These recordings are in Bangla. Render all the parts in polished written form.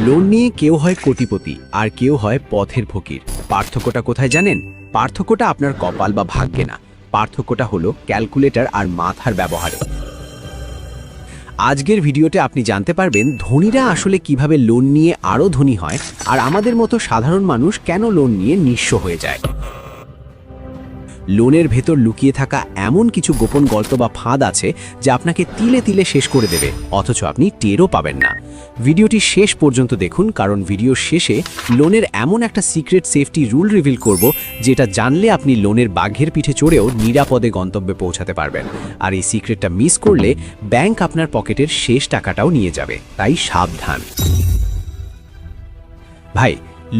লোন নিয়ে কেউ হয় কোটিপতি আর কেউ হয় পথের ফকির। পার্থক্যটা কোথায় জানেন? পার্থক্যটা আপনার কপাল বা ভাগ্যে না, পার্থক্যটা হলো ক্যালকুলেটর আর মাথার ব্যবহারে। আজকের ভিডিওতে আপনি জানতে পারবেন ধনীরা আসলে কিভাবে লোন নিয়ে আরও ধনী হয় আর আমাদের মতো সাধারণ মানুষ কেন লোন নিয়ে নিঃস্ব হয়ে যায়। লোনের ভেতর লুকিয়ে থাকা এমন কিছু গোপন গল্প বা ফাঁদ আছে যা আপনাকে তিলে তিলে শেষ করে দেবে, অথচ আপনি টেরও পাবেন না। ভিডিওটি শেষ পর্যন্ত দেখুন, কারণ ভিডিওর শেষে লোনের এমন একটা সিক্রেট সেফটি রুল রিভিল করব যেটা জানলে আপনি লোনের বাঘের পিঠে চড়েও নিরাপদে গন্তব্যে পৌঁছাতে পারবেন। আর এই সিক্রেটটা মিস করলে ব্যাংক আপনার পকেটের শেষ টাকাটাও নিয়ে যাবে, তাই সাবধান। ভাই,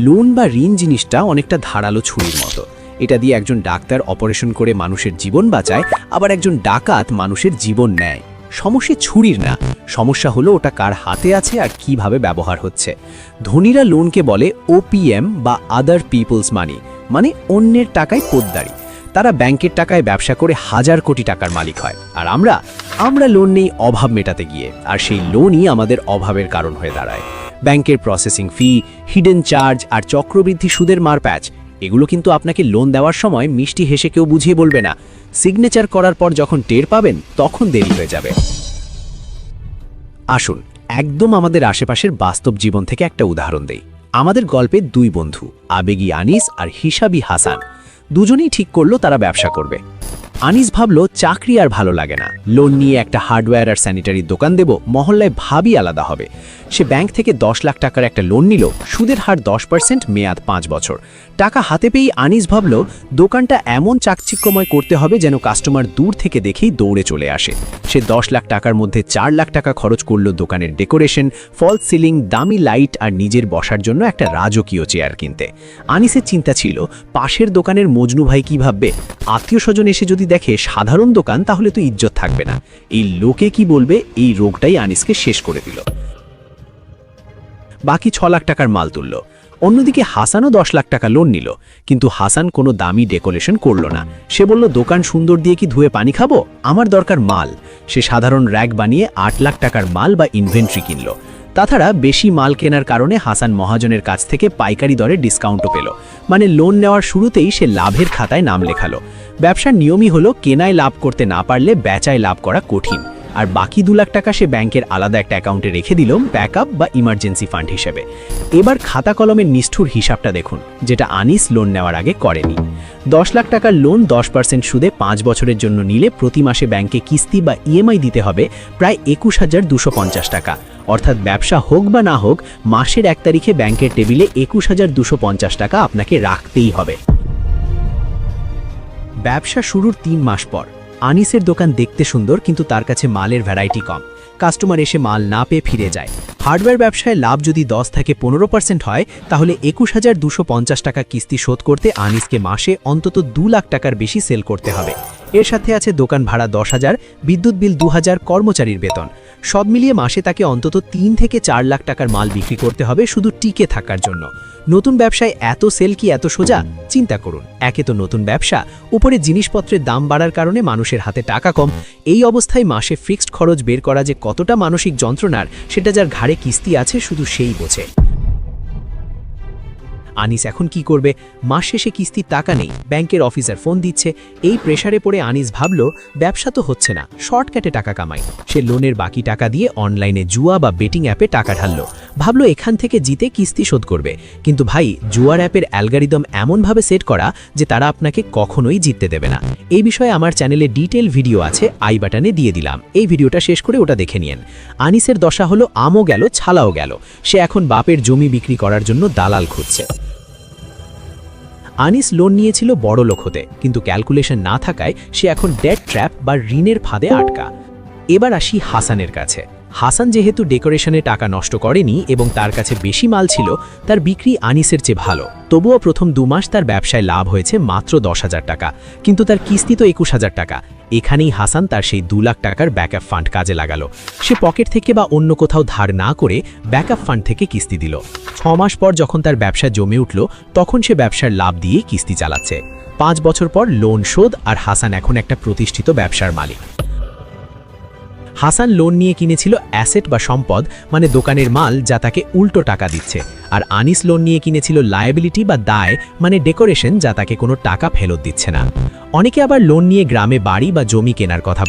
লোন বা ঋণ জিনিসটা অনেকটা ধারালো ছুরির মতো। এটা দিয়ে একজন ডাক্তার অপারেশন করে মানুষের জীবন বাঁচায়, আবার একজন ডাকাত মানুষের জীবন নেয়। সমস্যা ছুরির না, সমস্যা হলো ওটা কার হাতে আছে আর কিভাবে ব্যবহার হচ্ছে। ধনীরা লোনকে বলে ওপিএম বা আদার পিপলস মানি, মানে অন্যের টাকায় পোদ্দারি। তারা ব্যাংকের টাকায় ব্যবসা করে হাজার কোটি টাকার মালিক হয়, আর আমরা লোন নেই অভাব মেটাতে গিয়ে, আর সেই লোনই আমাদের অভাবের কারণ হয়ে দাঁড়ায়। ব্যাংকের প্রসেসিং ফি, হিডেন চার্জ আর চক্রবৃদ্ধি সুদের মারপ্যাচ, এগুলো কিন্তু আপনাকে লোন দেওয়ার সময় মিষ্টি হেসে কেউ বুঝিয়ে বলবে না। সিগনেচার করার পর যখন টের পাবেন তখন দেরি হয়ে যাবে। আসুন একদম আমাদের আশেপাশের বাস্তব জীবন থেকে একটা উদাহরণ দেই। আমাদের গল্পে দুই বন্ধু, আবেগী আনিস আর হিসাবী হাসান, দুজনেই ঠিক করলো তারা ব্যবসা করবে। আনিস ভাবলো চাকরি আর ভালো লাগে না, লোন নিয়ে একটা হার্ডওয়্যার আর স্যানিটারির দোকান দেব, মহল্লায় ভাবই আলাদা হবে। সে ব্যাংক থেকে 10 লাখ টাকার একটা লোন নিল, সুদের হার 10%, মেয়াদ 5 বছর। টাকা হাতে পেয়েই আনিস ভাবলো দোকানটা এমন চাকচিক্যময় করতে হবে যেন কাস্টমার দূর থেকে দেখেই দৌড়ে চলে আসে। সে 10 লাখ টাকার মধ্যে 4 লাখ টাকা খরচ করলো দোকানের ডেকোরেশন, ফলস সিলিং, দামি লাইট আর নিজের বসার জন্য একটা রাজকীয় চেয়ার কিনতে। আনিসের চিন্তা ছিল পাশের দোকানের মজনু ভাই কি ভাববে, আত্মীয় স্বজন এসে যদি দেখে সাধারণ দোকান তাহলে তো ইজ্জত থাকবে না। এই লোকে কি বলবে, এই রোগটাই আনিসকে শেষ করে দিল। বাকি 6 লাখ টাকার মাল তুলল। অন্যদিকে হাসানও 10 লাখ টাকা লোন নিল, কিন্তু হাসান কোনো দামি ডেকোরেশন করল না। সে বলল দোকান সুন্দর দিয়ে কি ধুয়ে পানি খাবো, আমার দরকার মাল। সে সাধারণ র্যাক বানিয়ে 8 লাখ টাকার মাল বা ইনভেন্টরি কিনল। তাছাড়া বেশি মাল কেনার কারণে হাসান মহাজনের কাছ থেকে পাইকারি দরে ডিসকাউন্টও পেল, মানে লোন নেওয়ার শুরুতেই সে লাভের খাতায় নাম লেখালো। ব্যবসার নিয়মই হলো কেনায় লাভ করতে না পারলে বেচায় লাভ করা কঠিন। আর বাকি 2 লাখ টাকা সে ব্যাংকের আলাদা একটা অ্যাকাউন্টে রেখে দিল ব্যাকআপ বা ইমার্জেন্সি ফান্ড হিসেবে। এবার খাতা কলমের নিষ্ঠুর হিসাবটা দেখুন, যেটা আনিস লোন নেওয়ার আগে করেনি। 10 লাখ টাকার লোন 10% সুদে 5 বছরের জন্য নিলে প্রতি মাসে ব্যাংকে কিস্তি বা ইএমআই দিতে হবে প্রায় 21,250 টাকা। অর্থাৎ ব্যবসা হোক বা না হোক, মাসের 1 তারিখে ব্যাংকের টেবিলে 21,250 টাকা আপনাকে রাখতেই হবে। ব্যবসা শুরুর 3 মাস পর আনিসের দোকান দেখতে সুন্দর, কিন্তু তার কাছে মালের ভ্যারাইটি কম। কাস্টমার এসে মাল না পেয়ে ফিরে যায়। হার্ডওয়্যার ব্যবসায় লাভ যদি 10 থেকে 15% হয়, তাহলে 21,250 টাকা কিস্তি শোধ করতে আনিসকে মাসে অন্তত 2 লাখ টাকার বেশি সেল করতে হবে। এর সাথে আছে দোকান ভাড়া 10,000, বিদ্যুৎ বিল 2,000, কর্মচারীর বেতন। সব মিলিয়ে মাসে তাকে অন্তত 3 থেকে 4 লাখ টাকার মাল বিক্রি করতে হবে শুধু টিকে থাকার জন্য। নতুন ব্যবসায় এত সেল কি এত সোজা? চিন্তা করুন, একে তো নতুন ব্যবসা, উপরে জিনিসপত্রের দাম বাড়ার কারণে মানুষের হাতে টাকা কম। এই অবস্থায় মাসে ফিক্সড খরচ বের করা যে কতটা মানসিক যন্ত্রণার, সেটা যার ঘাড়ে কিস্তি আছে শুধু সেই বোঝে। আনিস এখন কি করবে? মাস শেষে কিস্তির টাকা নেই, ব্যাংকের অফিসার ফোন দিচ্ছে। এই প্রেসারে পড়ে আনিস ভাবল ব্যবসা তো হচ্ছে না, শর্টকাটে টাকা কামাই। সে লোনের বাকি টাকা দিয়ে অনলাইনে জুয়া বা বেটিং অ্যাপে টাকা ঢাললো, ভাবলো এখান থেকে জিতে কিস্তি শোধ করবে। কিন্তু ভাই, জুয়ার অ্যাপের অ্যালগরিদম এমনভাবে সেট করা যে তারা আপনাকে কখনোই জিততে দেবে না। এই বিষয়ে আমার চ্যানেলে ডিটেল ভিডিও আছে, আই বাটনে দিয়ে দিলাম। এই ভিডিওটা শেষ করে ওটা দেখে নিন। আনিসের দশা হলো আমও গেল ছালাও গেল। সে এখন বাপের জমি বিক্রি করার জন্য দালাল খুঁজছে। আনিস লোন নিয়েছিল বড় লোক হতে, কিন্তু ক্যালকুলেশন না থাকায় সে এখন ডেট ট্র্যাপ বা ঋণের ফাঁদে আটকা। এবার আসি হাসানের কাছে। হাসান যেহেতু ডেকোরেশনে টাকা নষ্ট করেনি এবং তার কাছে বেশি মাল ছিল, তার বিক্রি আনিসের চেয়ে ভালো। তবুও প্রথম 2 মাস তার ব্যবসায় লাভ হয়েছে মাত্র 10,000 টাকা, কিন্তু তার কিস্তি তো 21,000 টাকা। এখানেই হাসান তার সেই 2 লাখ টাকার ব্যাকআপ ফান্ড কাজে লাগালো। সে পকেট থেকে বা অন্য কোথাও ধার না করে ব্যাকআপ ফান্ড থেকে কিস্তি দিল। 6 মাস পর যখন তার ব্যবসা জমে উঠল, তখন সে ব্যবসার লাভ দিয়ে কিস্তি চালাচ্ছে। 5 বছর পর লোন শোধ, আর হাসান এখন একটা প্রতিষ্ঠিত ব্যবসার মালিক। হাসান লোন নিয়ে কিনেছিল অ্যাসেট বা সম্পদ, মানে দোকানের মাল যা তাকে উল্টো টাকা দিচ্ছে, আর আনিস লোন নিয়ে কিনেছিল লায়াবিলিটি বা দায়, মানে ডেকোরেশন যা তাকে কোনো টাকা ফেরত দিচ্ছে না। অনেকে আবার লোন নিয়ে গ্রামে বাড়ি বা জমি কেনার কথা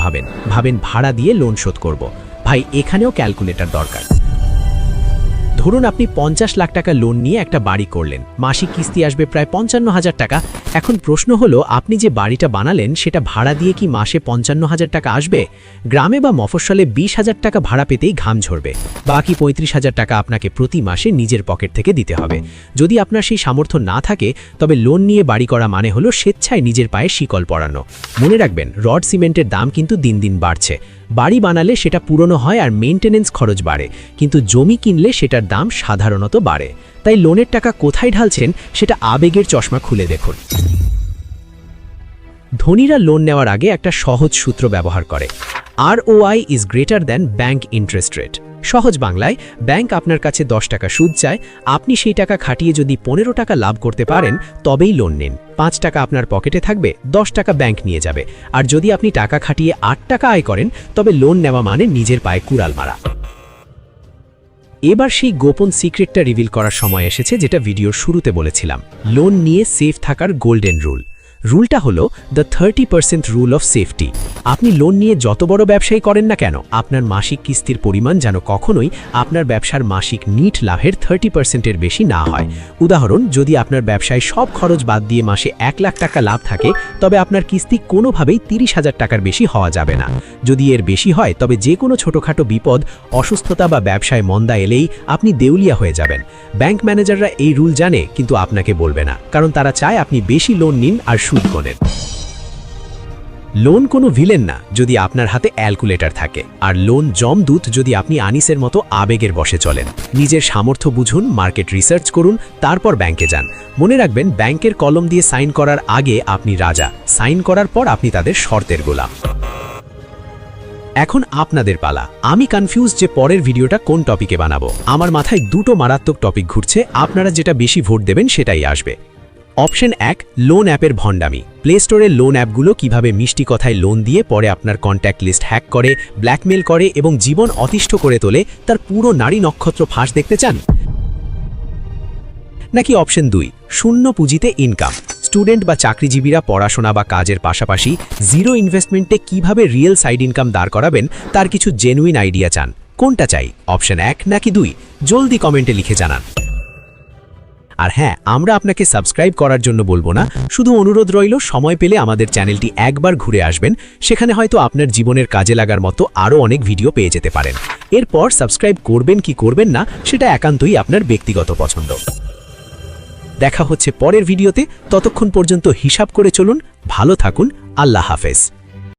ভাবেন ভাড়া দিয়ে লোন শোধ করব। ভাই, এখানেও ক্যালকুলেটর দরকার। ধরুন আপনি 50 লাখ টাকা লোন নিয়ে একটা বাড়ি করলেন, মাসিক কিস্তি আসবে প্রায় 55,000 টাকা। এখন প্রশ্ন হলো, আপনি যে বাড়িটা বানালেন সেটা ভাড়া দিয়ে কি মাসে 55,000 টাকা আসবে? গ্রামে বা মফস্বলে 20,000 টাকা ভাড়া পেতেই ঘাম ঝরবে, বাকি 35,000 টাকা আপনাকে প্রতি মাসে নিজের পকেট থেকে দিতে হবে। যদি আপনার সেই সামর্থ্য না থাকে, তবে লোন নিয়ে বাড়ি করা মানে হলো স্বেচ্ছায় নিজের পায়ে শিকল পরানো। মনে রাখবেন, রড সিমেন্টের দাম কিন্তু দিন দিন বাড়ছে। বাড়ি বানালে সেটা পুরনো হয় আর মেইনটেনেন্স খরচ বাড়ে, কিন্তু জমি কিনলে সেটার দাম সাধারণত বাড়ে। তাই লোনের টাকা কোথায় ঢালছেন সেটা আবেগের চশমা খুলে দেখুন। ধনীরা লোন নেওয়ার আগে একটা সহজ সূত্র ব্যবহার করে, ROI is greater than bank interest rate. সহজ বাংলায়, ব্যাংক আপনার কাছে 10 টাকা সুদ চায়, আপনি সেই টাকা খাটিয়ে যদি 15 টাকা লাভ করতে পারেন তবেই লোন নিন। 5 টাকা আপনার পকেটে থাকবে, 10 টাকা ব্যাংক নিয়ে যাবে। আর যদি আপনি টাকা খাটিয়ে 8 টাকা আয় করেন, তবে লোন নেওয়া মানে নিজের পায়ে কুড়াল মারা। এবার সেই গোপন সিক্রেটটা রিভিল করার সময় এসেছে, যেটা ভিডিওর শুরুতে বলেছিলাম। লোন নিয়ে সেফ থাকার গোল্ডেন রুলটা হলো দ্য 30% রুল অফ সেফটি। আপনি লোন নিয়ে যত বড় ব্যবসায়ী করেন না কেন, আপনার মাসিক কিস্তির পরিমাণ যেন কখনোই আপনার ব্যবসার মাসিক নিট লাভের 30%-এর বেশি না হয়। উদাহরণ, যদি আপনার ব্যবসায় সব খরচ বাদ দিয়ে মাসে 1 লাখ টাকা লাভ থাকে, তবে আপনার কিস্তি কোনোভাবেই 30,000 টাকার বেশি হওয়া যাবে না। যদি এর বেশি হয়, তবে যে কোনো ছোটোখাটো বিপদ, অসুস্থতা বা ব্যবসায় মন্দা এলেই আপনি দেউলিয়া হয়ে যাবেন। ব্যাংক ম্যানেজাররা এই রুল জানে, কিন্তু আপনাকে বলবে না, কারণ তারা চায় আপনি বেশি লোন নিন আর সুদ গোনেন। লোন কোনো ভিলেন না যদি আপনার হাতে ক্যালকুলেটর থাকে, আর লোন জমদূত যদি আপনি আনিসের মতো আবেগের বশে চলেন। নিজের সামর্থ্য বুঝুন, মার্কেট রিসার্চ করুন, তারপর ব্যাংকে যান। মনে রাখবেন, ব্যাংকের কলম দিয়ে সাইন করার আগে আপনি রাজা, সাইন করার পর আপনি তাদের শর্তের গোলাম। এখন আপনাদের পালা। আমি কনফিউজ যে পরের ভিডিওটা কোন টপিকে বানাবো। আমার মাথায় দুটো মারাত্মক টপিক ঘুরছে, আপনারা যেটা বেশি ভোট দেবেন সেটাই আসবে। অপশন 1, লোন অ্যাপের ভণ্ডামি। প্লে স্টোরের লোন অ্যাপগুলো কিভাবে মিষ্টি কথায় লোন দিয়ে পরে আপনার কন্ট্যাক্ট লিস্ট হ্যাক করে, ব্ল্যাকমেল করে এবং জীবন অতিষ্ঠ করে তোলে, তার পুরো নারী নক্ষত্র ফাঁস দেখতে চান? নাকি অপশন 2, শূন্য পুঁজিতে ইনকাম। স্টুডেন্ট বা চাকরিজীবীরা পড়াশোনা বা কাজের পাশাপাশি জিরো ইনভেস্টমেন্টে কিভাবে রিয়েল সাইড ইনকাম দাঁড় করাবেন তার কিছু জেনুইন আইডিয়া চান? কোনটা চাই, অপশন 1 নাকি 2? জলদি কমেন্টে লিখে জানান। আর হ্যাঁ, আমরা আপনাকে সাবস্ক্রাইব করার জন্য বলবো না, শুধু অনুরোধ রইল, সময় পেলে আমাদের চ্যানেলটি একবার ঘুরে আসবেন। সেখানে হয়তো আপনার জীবনের কাজে লাগার মতো আরও অনেক ভিডিও পেয়ে যেতে পারেন। এরপর সাবস্ক্রাইব করবেন কি করবেন না সেটা একান্তই আপনার ব্যক্তিগত পছন্দ। দেখা হচ্ছে পরের ভিডিওতে, ততক্ষণ পর্যন্ত হিসাব করে চলুন, ভালো থাকুন, আল্লাহ হাফেজ।